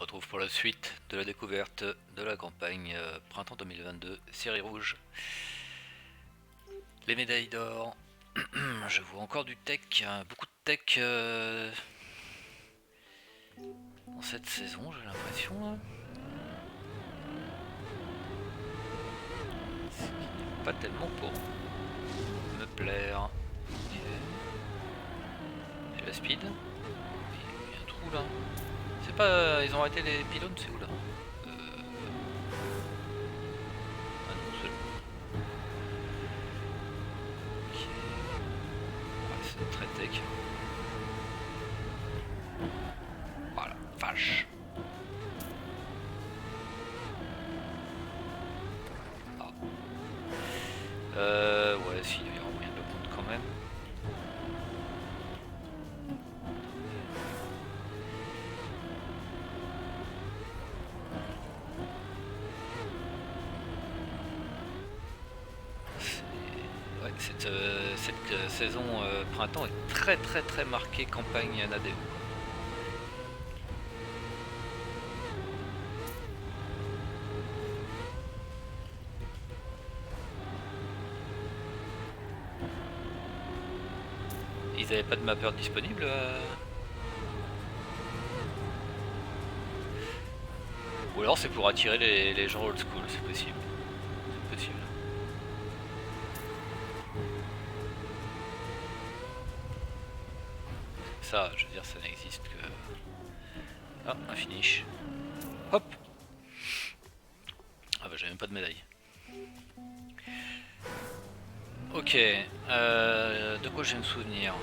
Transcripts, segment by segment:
retrouve pour la suite de la découverte de la campagne printemps 2022, série rouge. Les médailles d'or. Je vois encore du tech, beaucoup de tech dans cette saison, j'ai l'impression. Ce qui n'est pas tellement pour me plaire. J'ai la speed. Il y a un trou là. C'est pas. Ils ont arrêté les pylônes, c'est où là? Ah non, c'est là. Ok. Ouais, c'est très tech. Voilà, vache. Ah. Ouais, si, il y aura moyen de le prendre quand même. Ouais, cette saison printemps est très marquée campagne Nadeo. Ils n'avaient pas de mapper disponible Ou alors c'est pour attirer les gens old school, c'est possible. C'est possible. Ça, je veux dire, ça n'existe que... Ah, un finish. Hop. Ah bah j'ai même pas de médaille. Ok, de quoi je vais me souvenir?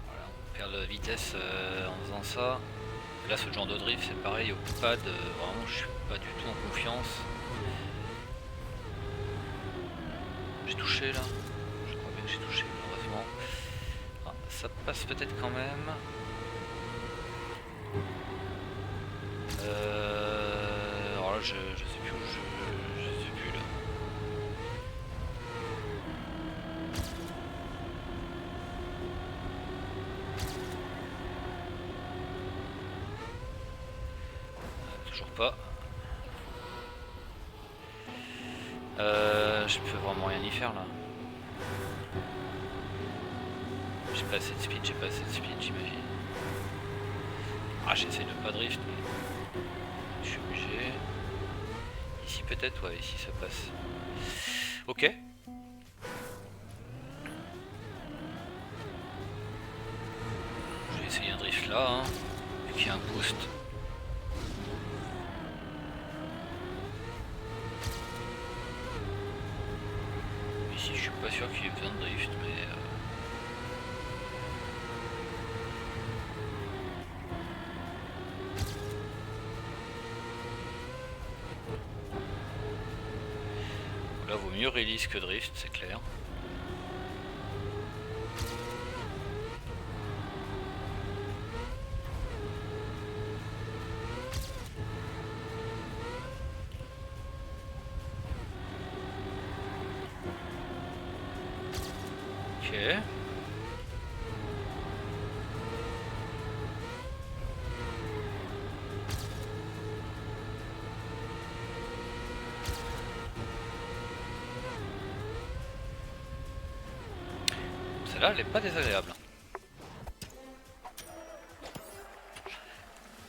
Voilà, on perd de vitesse en faisant ça. Là, ce genre de drift, c'est pareil au pad. Vraiment, je suis pas du tout en confiance. J'ai touché là. Je crois bien que j'ai touché, malheureusement. Ah, ça passe peut-être quand même. Alors là, je sais plus où je sais plus là. Toujours pas. Je peux vraiment rien y faire là. J'ai pas assez de speed, j'imagine. Ah, j'essaie de pas drift, mais je suis obligé. Ici peut-être, ouais, ici ça passe. Ok. Je vais essayer un drift là, hein, vu qu'il y a un boost. Ici, je suis pas sûr qu'il y ait besoin de drift, mais... Là, vaut mieux release que drift, c'est clair. Ok. Celle-là, elle est pas désagréable.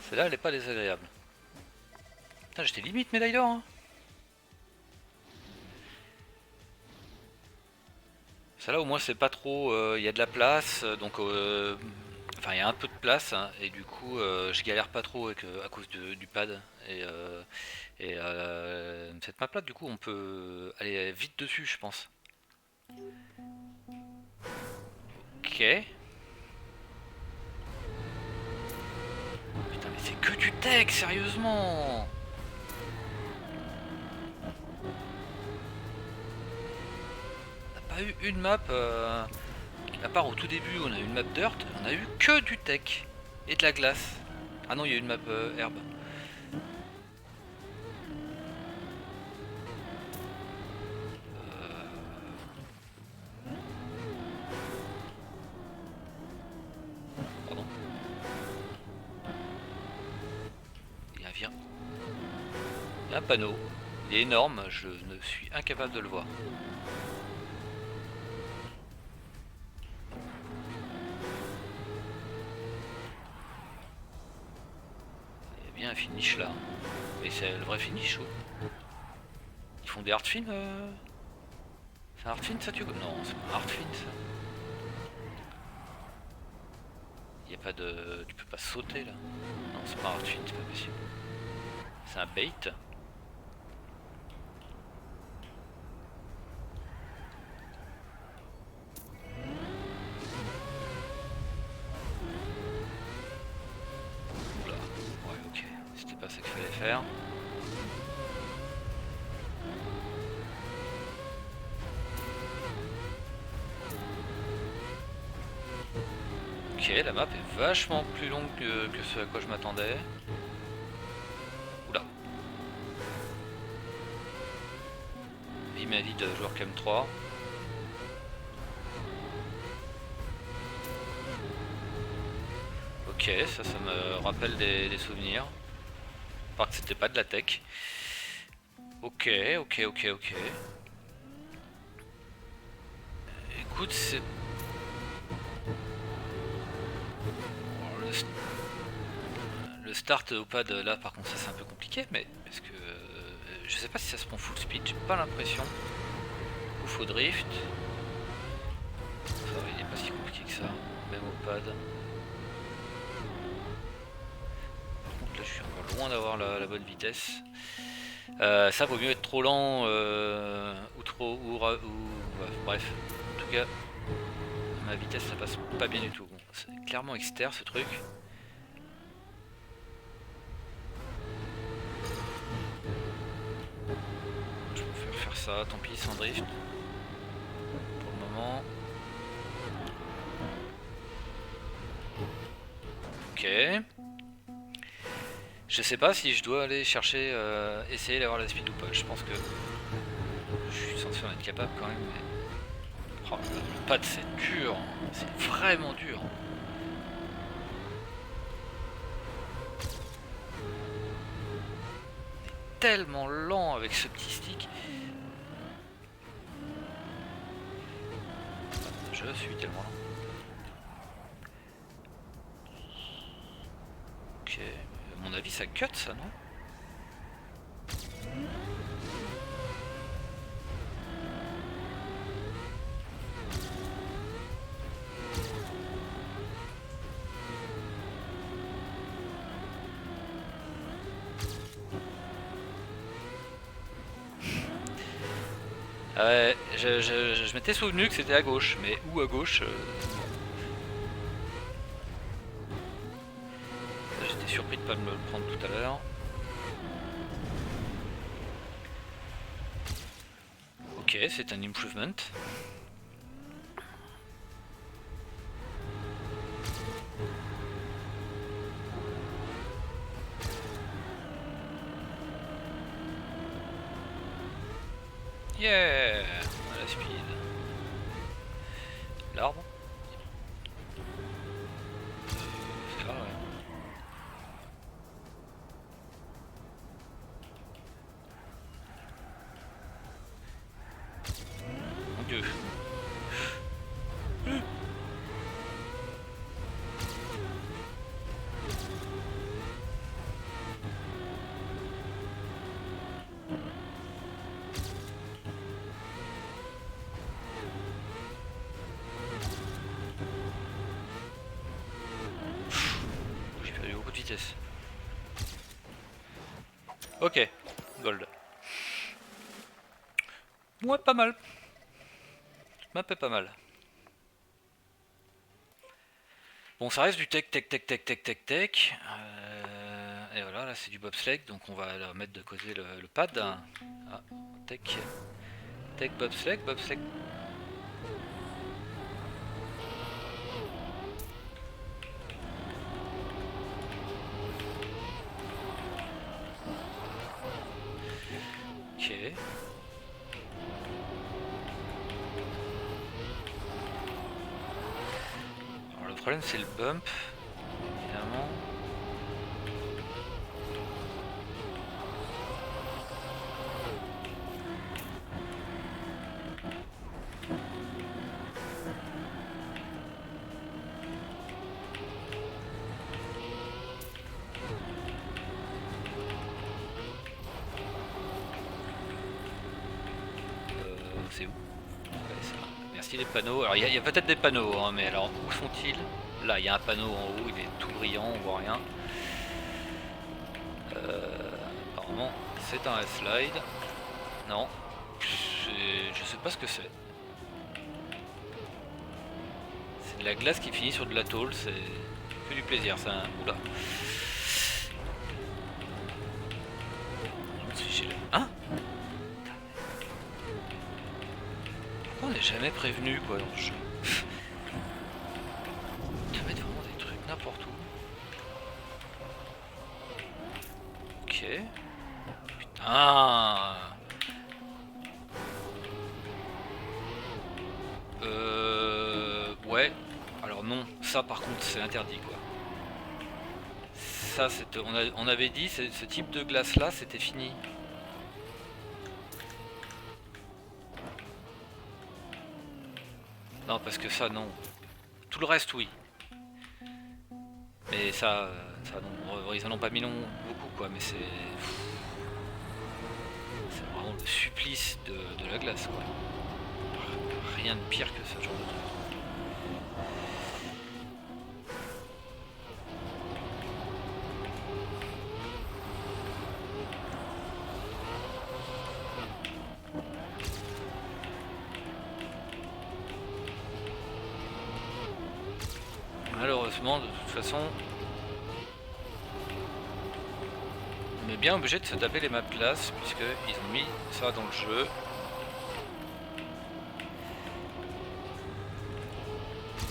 Celle-là, elle est pas désagréable. Putain, j'étais limite médaille d'or, hein. Celle-là, au moins, c'est pas trop... Il y a de la place, donc... Enfin, il y a un peu de place, hein, et du coup, je galère pas trop avec, à cause du pad. Et cette map-là, du coup, on peut aller vite dessus, je pense. Ok. Putain, mais c'est que du tech, sérieusement! pas eu une map, à part au tout début on a eu une map dirt, on a eu que du tech et de la glace. Ah non, il y a eu une map herbe. Pardon. Il y a un panneau. Il est énorme, je ne suis incapable de le voir. Il y a bien un finish là. Et c'est le vrai finish ou... Ils font des hard fins C'est un hard fin ça tu... Non, c'est pas un hard fin ça. Il y a pas de... Tu peux pas sauter là. Non, c'est pas un hard fin, c'est pas possible. C'est un bait. Oula, ouais ok, c'était pas ça qu'il fallait faire. Ok, la map est vachement plus longue que ce à quoi je m'attendais. Oula. Vie ma vie de joueur Cam 3. Ok, ça me rappelle des souvenirs. Par que c'était pas de la tech. Ok. Écoute, c'est... Le start au pad là par contre ça c'est un peu compliqué, mais parce que je sais pas si ça se prend full speed, j'ai pas l'impression. Ou faut drift. Ça, il est pas si compliqué que ça, même au pad. Par contre là je suis encore loin d'avoir la bonne vitesse. Ça vaut mieux être trop lent ou trop... bref, en tout cas ma vitesse ça passe pas bien du tout. Bon, c'est clairement externe ce truc. Je peux faire ça, tant pis, sans drift. Pour le moment. Ok. Je sais pas si je dois aller chercher, essayer d'avoir la speed ou pas. Je pense que je suis censé en être capable quand même. Mais... Oh, le pad c'est dur, c'est vraiment dur. Tellement lent avec ce petit stick. Je suis tellement lent. Ok, à mon avis ça cut ça, non? Ah ouais, je m'étais souvenu que c'était à gauche, mais où à gauche j'étais surpris de pas me le prendre tout à l'heure. Ok, c'est un improvement. Yeah, on a la speed. L'arbre. C'est là, ouais. Mon dieu. J'ai perdu beaucoup de vitesse. Ok, gold. Ouais, pas mal. Map est pas mal. Bon, ça reste du tech. Et voilà, là c'est du bobsleigh, donc on va mettre de côté le pad. Ah, tech bobsleigh. Alors le problème c'est le bump, évidemment. C'est où? Ouais, c'est là. Merci les panneaux. Alors il y a peut-être des panneaux, hein, mais alors où sont-ils? Là, il y a un panneau en haut, il est tout brillant, on voit rien. Apparemment, c'est un slide. Non, je sais pas ce que c'est. C'est de la glace qui finit sur de la tôle, c'est que du plaisir, ça. Oula. Hein? Pourquoi on n'est jamais prévenu quoi dans le jeu? Tu vas mettre vraiment des trucs n'importe où. Ok. Putain. Ouais. Alors non, ça par contre c'est interdit quoi. Ça c'était, on avait dit ce type de glace là c'était fini. Non parce que ça non. Tout le reste oui. Mais ça non, ils en ont pas mis non beaucoup quoi, mais c'est vraiment le supplice de la glace quoi. Rien de pire que ce genre de truc. Malheureusement, de toute façon, on est bien obligé de se taper les maps glace puisqu'ils ont mis ça dans le jeu.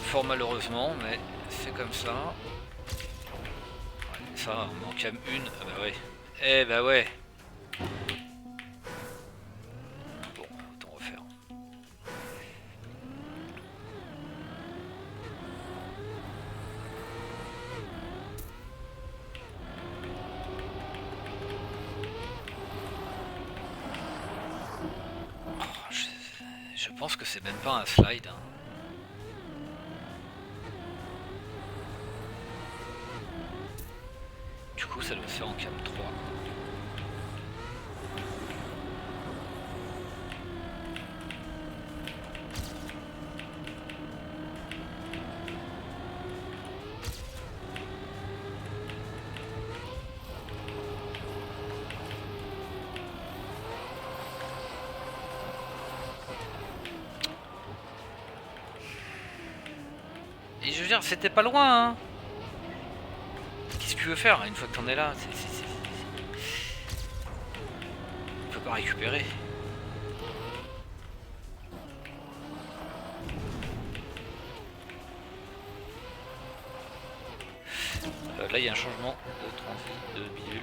Fort malheureusement, mais c'est comme ça. Ouais, ça, on en cam une. Ah bah ouais. Eh bah ouais. Bon, autant refaire. Oh, je pense que c'est même pas un slide. Hein. Du coup, ça doit se faire en cam 3. Et je veux dire, c'était pas loin, hein. Qu'est-ce que tu veux faire une fois que t'en es là? Tu peux pas récupérer. Là, il y a un changement de transit de bidule.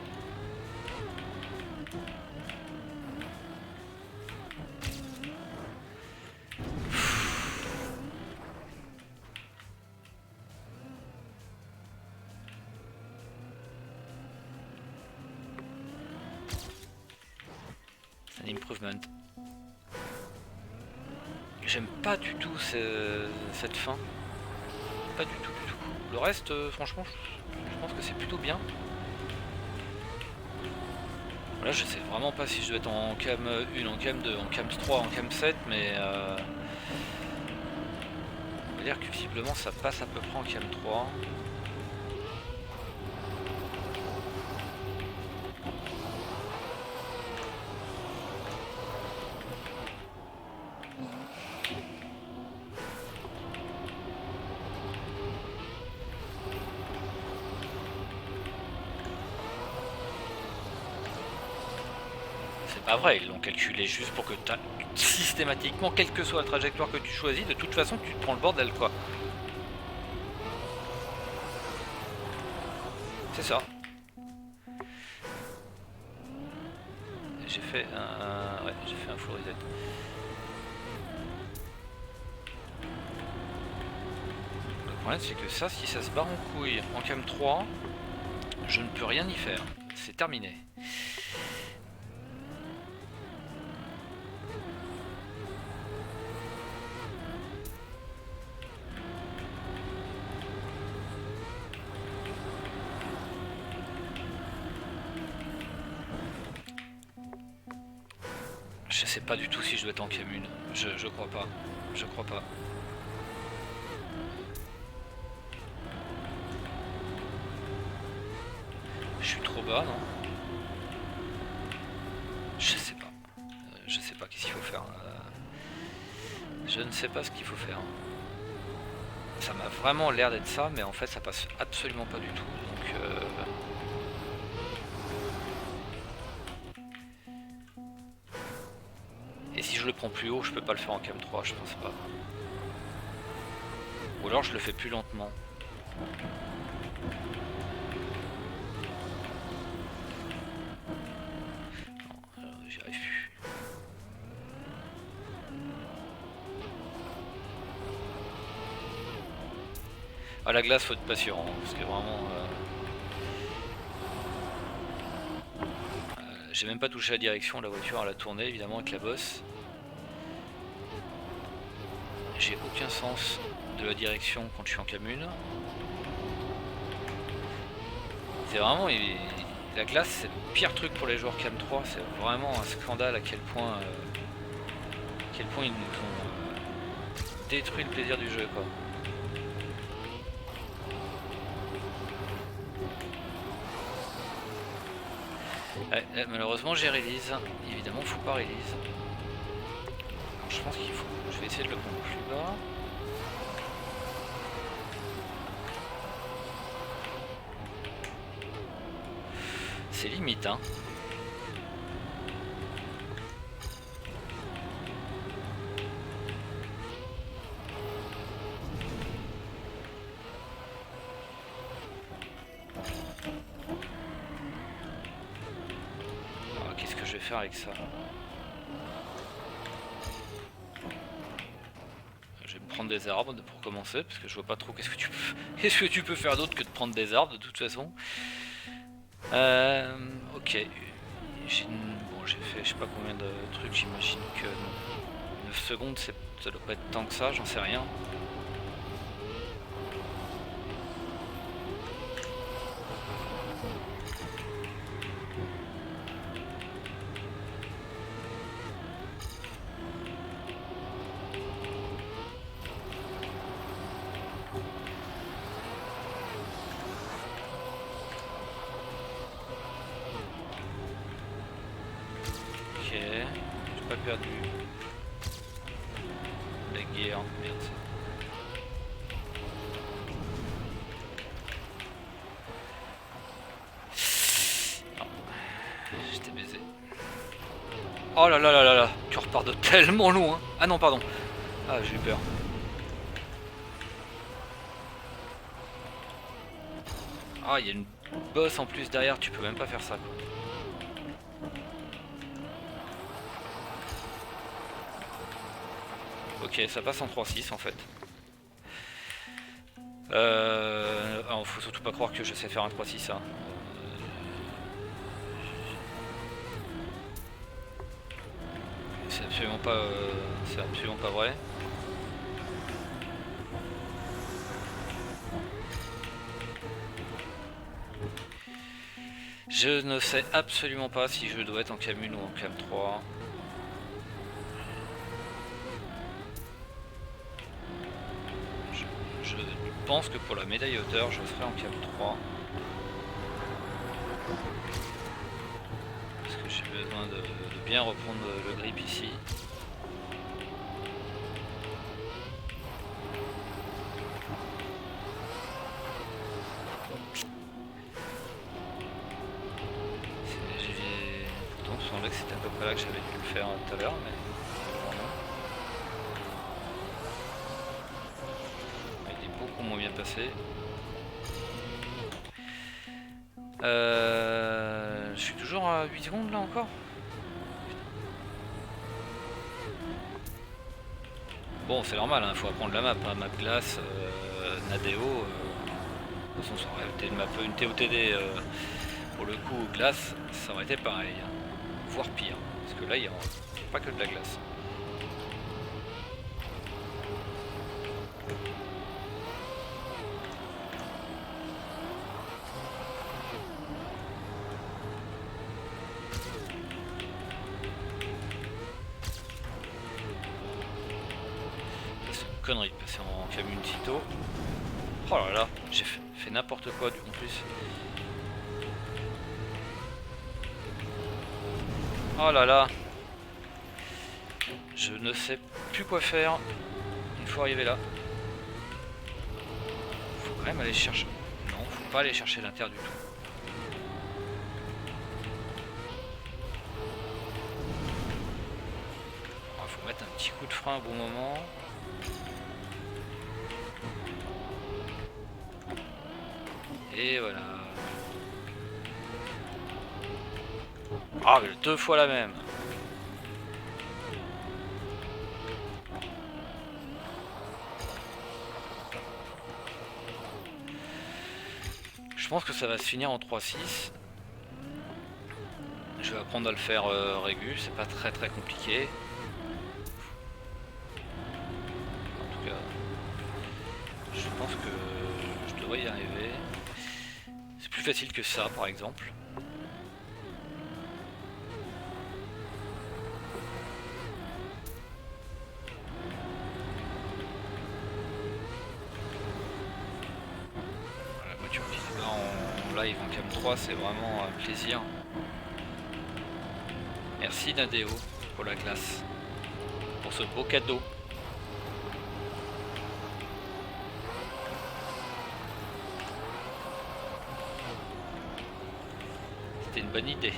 C'est un improvement. J'aime pas du tout cette fin. Pas du tout, du tout. Le reste, franchement, je pense que c'est plutôt bien. Là, je sais vraiment pas si je dois être en cam 1, en cam 2, en cam 3, en cam 7, mais on va dire que visiblement ça passe à peu près en cam 3. Pas vrai, ils l'ont calculé juste pour que systématiquement, quelle que soit la trajectoire que tu choisis, de toute façon tu te prends le bordel quoi. C'est ça. j'ai fait un... Ouais, j'ai fait un full reset. Le problème c'est que ça, si ça se barre en couille en cam 3, je ne peux rien y faire. C'est terminé. Je sais pas du tout si je dois être en cam 1. Je crois pas. Je crois pas. Je suis trop bas, non? Je sais pas. Je sais pas qu'est-ce qu'il faut faire. Je ne sais pas ce qu'il faut faire. Ça m'a vraiment l'air d'être ça, mais en fait ça passe absolument pas du tout. Donc et si je le prends plus haut, je peux pas le faire en cam 3, je pense pas. Ou alors je le fais plus lentement. Non, j'y arrive plus. À la glace, faut être patient, hein, parce que vraiment... j'ai même pas touché la direction, la voiture elle a tourné évidemment avec la bosse. J'ai aucun sens de la direction quand je suis en cam 1. C'est vraiment... La glace c'est le pire truc pour les joueurs cam 3, c'est vraiment un scandale à quel point ils nous ont détruit le plaisir du jeu quoi. Ouais, malheureusement j'ai release, évidemment faut pas release. Alors, je pense qu'il faut... Je vais essayer de le prendre plus bas. C'est limite hein. Alors, qu'est-ce que je vais faire avec ça? Je vais me prendre des arbres pour commencer, parce que je vois pas trop qu'est-ce que tu peux faire d'autre que de prendre des arbres de toute façon. Ok. Bon, j'ai fait je sais pas combien de trucs, j'imagine que 9 secondes, ça doit pas être tant que ça, j'en sais rien. Ok, j'ai pas perdu la guerre, merde. Non, j'étais baisé. Oh là là là là là, tu repars de tellement loin. Ah non, pardon. Ah, j'ai eu peur. Ah, il y a une bosse en plus derrière, tu peux même pas faire ça quoi. Ok, ça passe en 3-6 en fait. Alors, faut surtout pas croire que je sais faire un 3-6 hein. C'est absolument pas vrai. Je ne sais absolument pas si je dois être en cam 1 ou en cam 3. Je pense que pour la médaille hauteur, je serai en cam 3. Parce que j'ai besoin de bien reprendre le grip ici. Pourtant, il me semblait que c'était à peu près là que j'avais dû le faire tout à l'heure, mais non. Il est beaucoup moins bien passé. Je suis toujours à 8 secondes là encore. Bon, c'est normal, il faut apprendre la map, hein. Map glace, Nadeo. De toute façon, ça aurait été une TOTD pour le coup glace, ça aurait été pareil, hein. Voire pire. Parce que là, il n'y a pas que de la glace. C'est une connerie de passer en camion Tito. Oh là là, j'ai fait n'importe quoi en plus. Oh là là. Je ne sais plus quoi faire une fois arrivé là. Faut quand même aller chercher. Non, faut pas aller chercher l'inter du tout. Faut mettre un petit coup de frein au bon moment. Et voilà. Ah, mais 2 fois la même. Je pense que ça va se finir en 3-6. Je vais apprendre à le faire régu, c'est pas très compliqué. En tout cas, je pense que je devrais y arriver. C'est plus facile que ça par exemple. La voiture qui se bat en live en cam 3, c'est vraiment un plaisir. Merci Nadeo pour la glace, pour ce beau cadeau. C'était une bonne idée.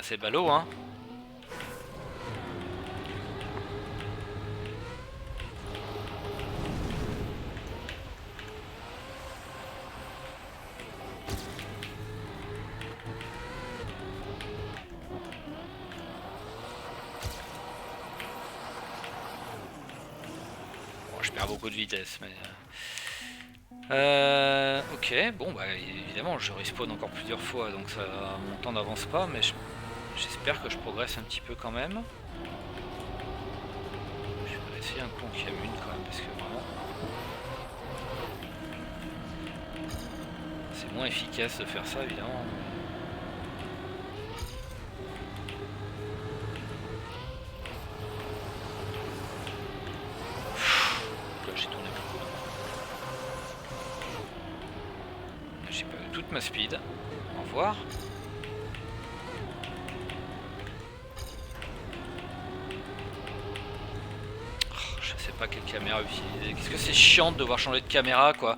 C'est ballot, hein. Bon, je perds beaucoup de vitesse, mais... ok, bon bah évidemment je respawn encore plusieurs fois, donc ça, mon temps n'avance pas, mais j'espère que je progresse un petit peu quand même. Je vais essayer un coup en cam une quand même, parce que vraiment c'est moins efficace de faire ça évidemment. Là j'ai tourné beaucoup. J'ai pas eu toute ma speed. Au revoir. Je sais pas quelle caméra utiliser. Qu'est-ce que c'est chiant de devoir changer de caméra quoi.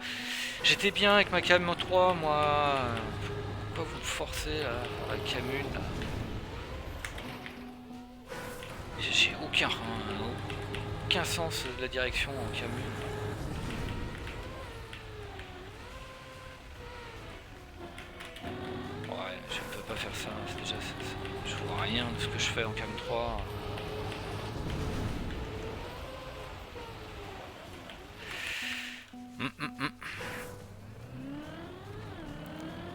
J'étais bien avec ma cam 3 moi. Pourquoi vous me forcez à faire la cam 1 là. J'ai aucun sens de la direction en cam 1. Ouais, je peux pas faire ça, c'est déjà je vois rien de ce que je fais en cam 3.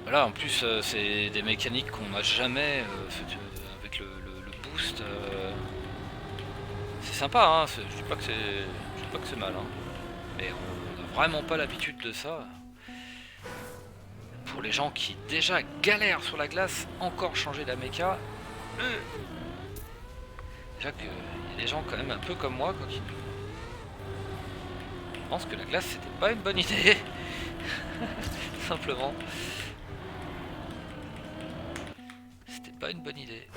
Voilà, en plus c'est des mécaniques qu'on n'a jamais avec le boost. C'est sympa, hein, je dis pas que c'est mal, hein, mais on n'a vraiment pas l'habitude de ça. Pour les gens qui déjà galèrent sur la glace, encore changer la méca. Déjà qu'il y a des gens quand même un peu comme moi quoi, qui pensent que la glace c'était pas une bonne idée. Simplement. C'était pas une bonne idée.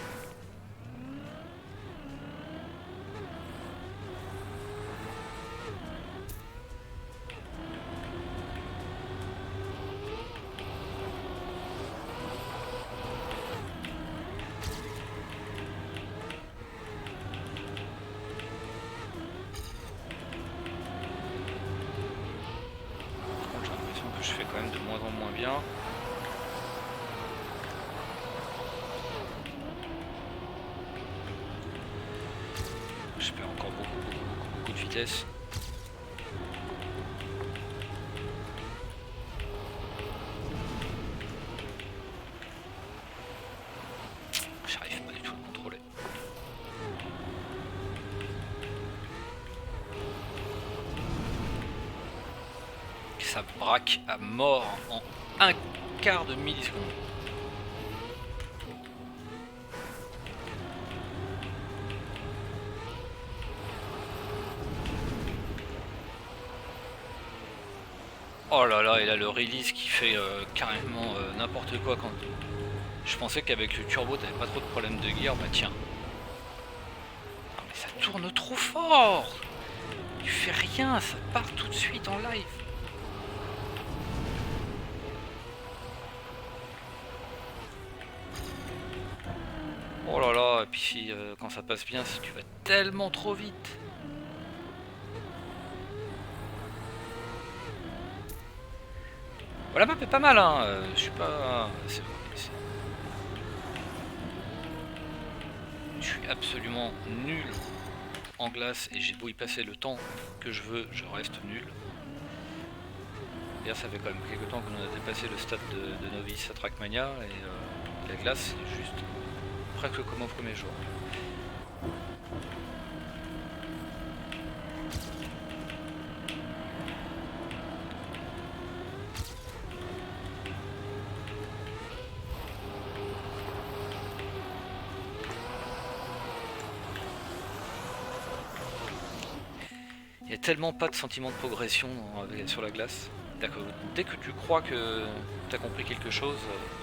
quand même de moins en moins bien. Je perds encore beaucoup de vitesse. J'arrive pas du tout à le contrôler. Ça braque à mort en un quart de milliseconde. Oh là là, et là le release qui fait carrément n'importe quoi quand... Je pensais qu'avec le turbo t'avais pas trop de problème de gear, bah tiens. Non mais ça tourne trop fort. Tu fais rien, ça part tout de suite en live. Oh là là, et puis si, quand ça passe bien, si tu vas tellement trop vite. Bon, la map est pas mal, hein. Je suis pas... Je suis absolument nul en glace et j'ai beau y passer le temps que je veux, je reste nul. D'ailleurs, ça fait quand même quelques temps qu'on a dépassé le stade de novice à Trackmania et la glace c'est juste presque comme au premier jour. Il n'y a tellement pas de sentiment de progression sur la glace. Dès que tu crois que tu as compris quelque chose,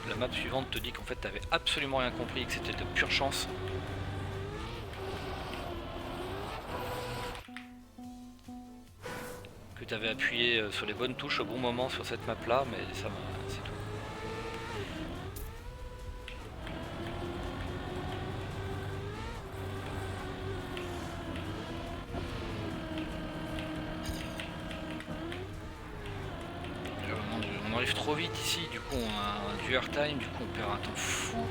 la map suivante te dit qu'en fait tu n'avais absolument rien compris et que c'était de pure chance. Que tu avais appuyé sur les bonnes touches au bon moment sur cette map là, mais ça c'est tout. On arrive trop vite ici, du coup on a du airtime, du coup on perd un temps fou.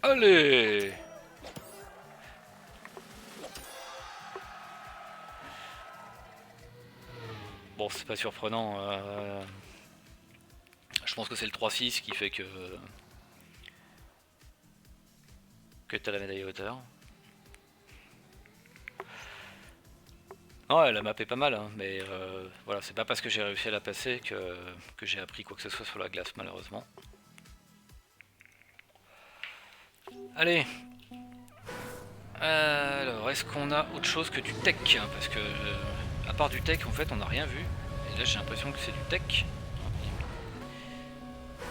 Allez! Bon, c'est pas surprenant. Je pense que c'est le 3-6 qui fait que t'as la médaille à hauteur. Ouais, la map est pas mal, hein, mais voilà, c'est pas parce que j'ai réussi à la passer que j'ai appris quoi que ce soit sur la glace, malheureusement. Allez. Alors, est-ce qu'on a autre chose que du tech? Parce que, à part du tech, en fait, on n'a rien vu. Et là, j'ai l'impression que c'est du tech.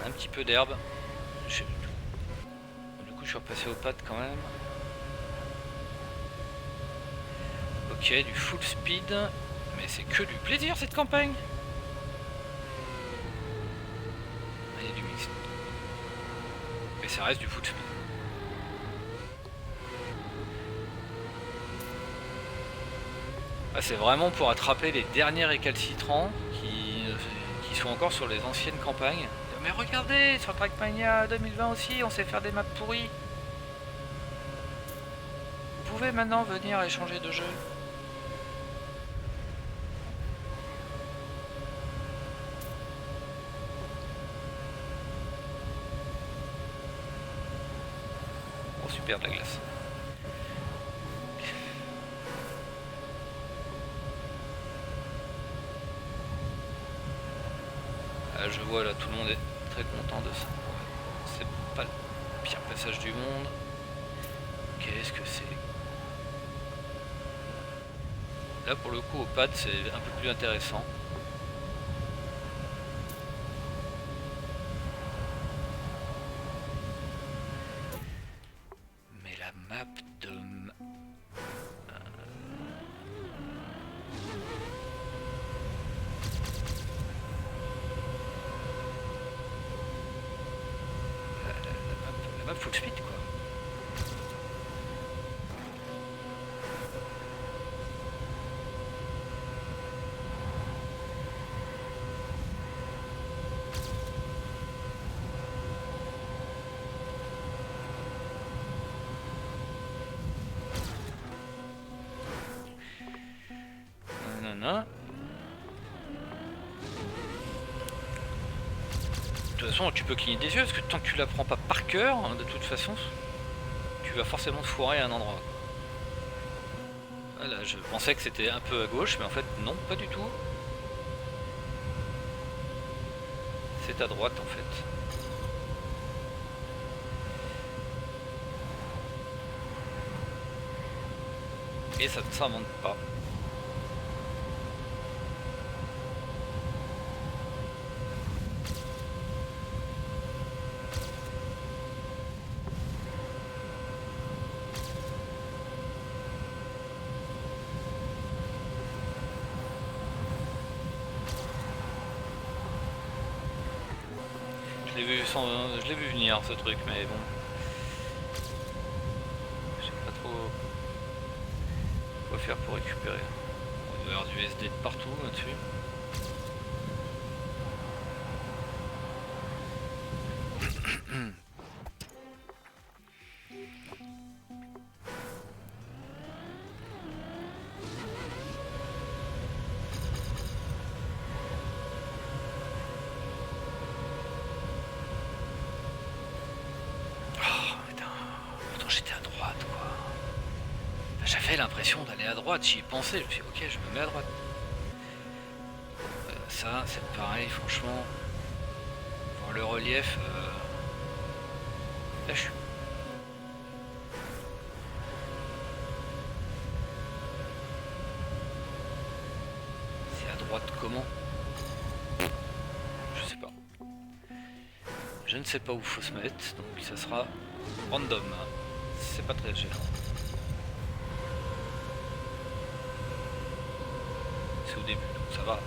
Un petit peu d'herbe. Du coup, je suis repassé au pad quand même. Ok, du full speed. Mais c'est que du plaisir, cette campagne. Il y a du mix. Mais ça reste du full speed. Ah, c'est vraiment pour attraper les derniers récalcitrants qui sont encore sur les anciennes campagnes. Mais regardez, sur Trackmania 2020 aussi, on sait faire des maps pourries. Vous pouvez maintenant venir échanger de jeu. Oh super, de la glace. Je vois là, tout le monde est très content de ça. C'est pas le pire passage du monde. Qu'est-ce que c'est? Là pour le coup au pad c'est un peu plus intéressant. Mais la map de... la map full speed quoi. Nanana. De toute façon tu peux cligner des yeux parce que tant que tu la prends pas par cœur, hein, de toute façon, tu vas forcément te foirer à un endroit. Voilà, je pensais que c'était un peu à gauche, mais en fait non, pas du tout. C'est à droite en fait. Et ça monte pas. Je l'ai vu venir ce truc, mais bon. Je sais pas trop quoi faire pour récupérer. On doit y avoir du SD de partout là-dessus. Oh putain, pourtant j'étais à droite quoi. J'avais l'impression d'aller à droite, j'y ai pensé, je me suis dit ok je me mets à droite. Ça c'est pareil franchement. Voir le relief. Là je suis. C'est à droite comment? Je sais pas. Je ne sais pas où faut se mettre, donc ça sera random. C'est pas très gênant. C'est au début, donc ça va.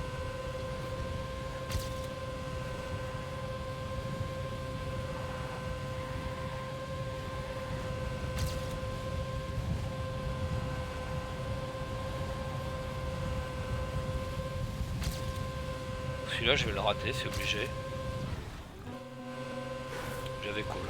Celui-là, je vais le rater, c'est obligé. J'avais cool.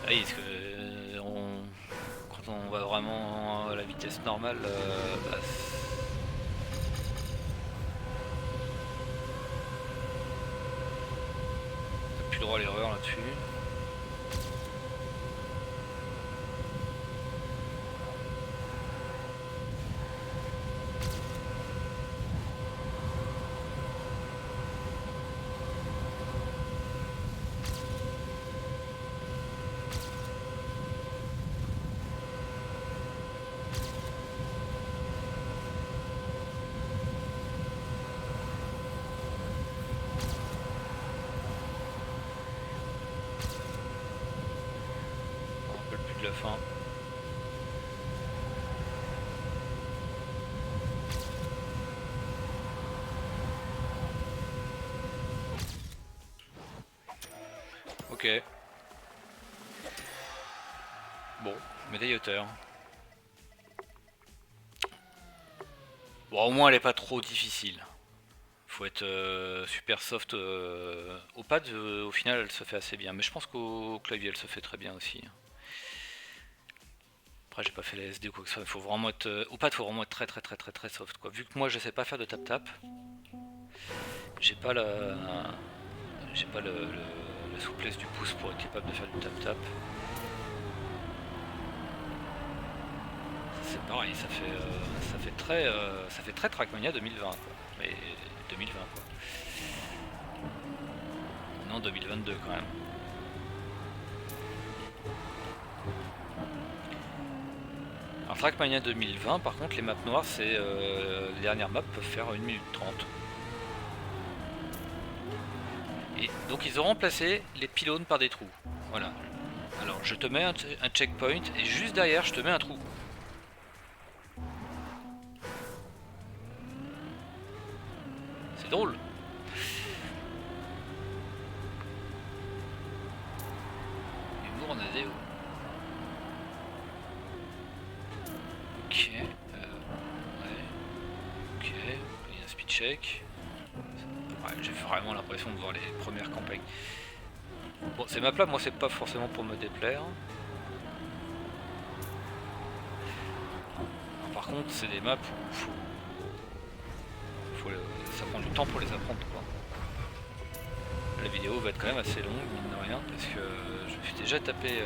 Ah oui, parce que quand on va vraiment à la vitesse normale, bah, t'as plus le droit à l'erreur là-dessus. On rappelle plus de la fin. Ok. Bon, médaille hauteur. Bon, au moins elle est pas trop difficile. Faut être super soft. Au pad, au final, elle se fait assez bien. Mais je pense qu'au clavier, elle se fait très bien aussi. Après j'ai pas fait les SD ou quoi que ce soit, il faut vraiment être... ou pas, il faut vraiment être très soft quoi. Vu que moi je sais pas faire de tap-tap, j'ai pas la... J'ai pas la souplesse du pouce pour être capable de faire du tap-tap. C'est pareil, ça fait très Trackmania 2020 quoi. Mais 2020 quoi. Non 2022 quand même. Alors Trackmania 2020 par contre les maps noires c'est les dernières maps peuvent faire 1 minute 30. Et donc ils ont remplacé les pylônes par des trous. Voilà. Alors je te mets un checkpoint et juste derrière je te mets un trou. C'est drôle. Humour en ADO. Ok. Ouais. Ok. Il y a un speed check. Ouais, j'ai vraiment l'impression de voir les premières campagnes. Bon, ces maps là, moi c'est pas forcément pour me déplaire. Alors, par contre, c'est des maps où ça prend du temps pour les apprendre quoi. La vidéo va être quand même assez longue, mine de rien, parce que je me suis déjà tapé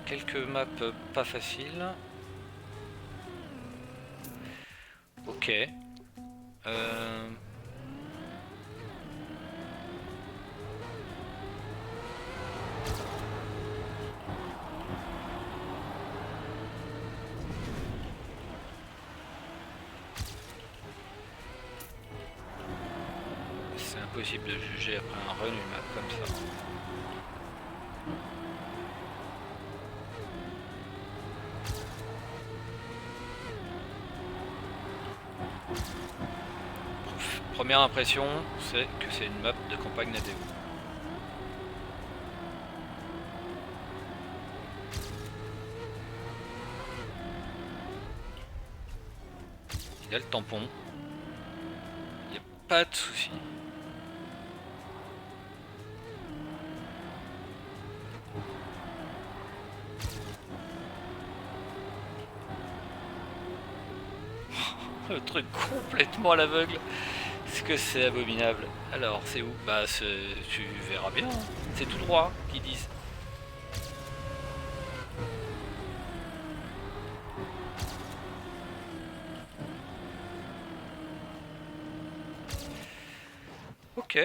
quelques maps pas faciles. Ok. C'est impossible de juger après un run une map comme ça. Première impression, c'est que c'est une map de campagne Nadeo. Il y a le tampon. Il n'y a pas de souci. Le truc complètement à l'aveugle. Est-ce que c'est abominable? Alors, c'est où? Bah, tu verras bien. Hein. C'est tout droit qu'ils disent. Ok.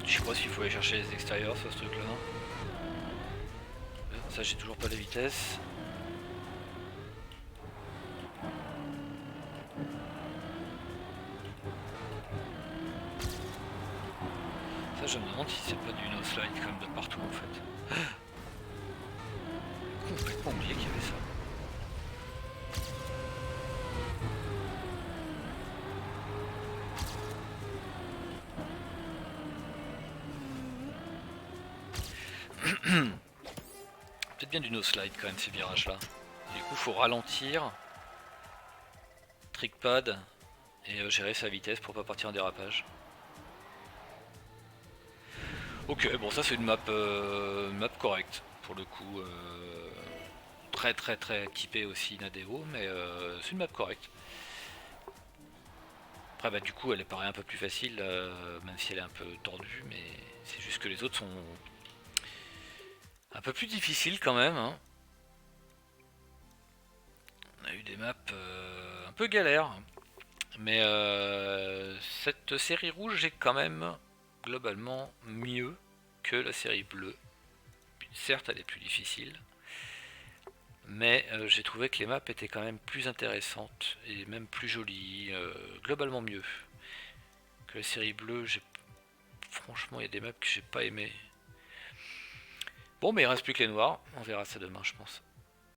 Je sais pas s'il faut aller chercher les extérieurs sur ce truc là. Ça j'ai toujours pas la vitesse. Ça je me demande si c'est pas du no slide comme de partout en fait. Complètement oublié qu'il y avait ça. Peut-être bien du no slide quand même ces virages là. Du coup faut ralentir, trickpad et gérer sa vitesse pour pas partir en dérapage. Ok, bon ça c'est une map correcte pour le coup. Très typée aussi Nadeo, mais c'est une map correcte. Après bah du coup elle paraît un peu plus facile, même si elle est un peu tordue, mais c'est juste que les autres sont un peu plus difficiles quand même. Hein. On a eu des maps un peu galères, mais cette série rouge est quand même globalement mieux que la série bleue. Certes elle est plus difficile, Mais j'ai trouvé que les maps étaient quand même plus intéressantes et même plus jolies, globalement mieux que la série bleue. Franchement, il y a des maps que j'ai pas aimé. Bon, mais il reste plus que les noirs. On verra ça demain, je pense.